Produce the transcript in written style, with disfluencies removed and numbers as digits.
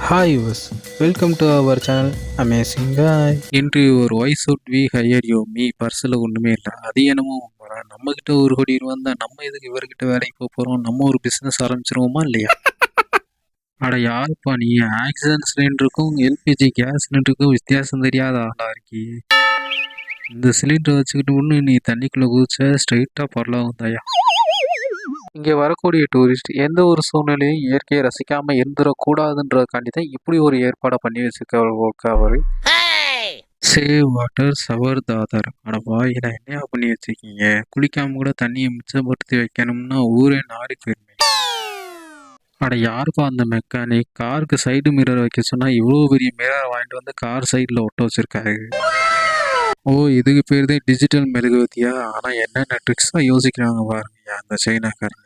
Hi guys welcome to our channel amazing guy. இன்று ஒரு why should we hire you me பர்ஸில் ஒன்றுமே இல்லை. அது என்னமோ நம்மக்கிட்ட 1 கோடி ரூபா இருந்தால் நம்ம எதுக்கு இவர்கிட்ட வேலைக்கு போக போகிறோம்? நம்ம ஒரு பிஸ்னஸ் ஆரம்பிச்சிருவோமா இல்லையா? அட யாருப்பா நீ? ஆக்சிஜன் சிலிண்டருக்கும் எல்பிஜி கேஸ் சிலிண்டருக்கும் வித்தியாசம் தெரியாத ஆளா இருக்கி? இந்த சிலிண்டரை வச்சுக்கிட்டு ஒன்று நீ தண்ணிக்குள்ளே குதிச்ச ஸ்ட்ரைட்டாக பரலாம் தாயா. இங்கே வரக்கூடிய டூரிஸ்ட் எந்த ஒரு சூழ்நிலையும் இயற்கையை ரசிக்காம இருந்துடக்கூடாதுன்றதுக்காண்டி தான் இப்படி ஒரு ஏற்பாடை பண்ணி வச்சிருக்க அவரு. சேவ் வாட்டர் சவர் தாதர். அட வாயில என்னையா பண்ணி வச்சிருக்கீங்க? குளிக்காம கூட தண்ணியை மிச்சப்படுத்தி வைக்கணும்னா ஊரே நாரி போயிருமே. அட யாருப்பா அந்த மெக்கானிக்? காருக்கு சைடு மிரர் வைக்க சொன்னா இவ்வளோ பெரிய மிரர் வாங்கிட்டு வந்து கார் சைடில் ஒட்ட வச்சிருக்காரு. ஓ, இதுக்கு பேர் தான் டிஜிட்டல் மெழுகுவத்தியா? ஆனால் என்னென்ன ட்ரிக்ஸாக யோசிக்கிறாங்க பாருங்க அந்த சைனாக்காரங்க.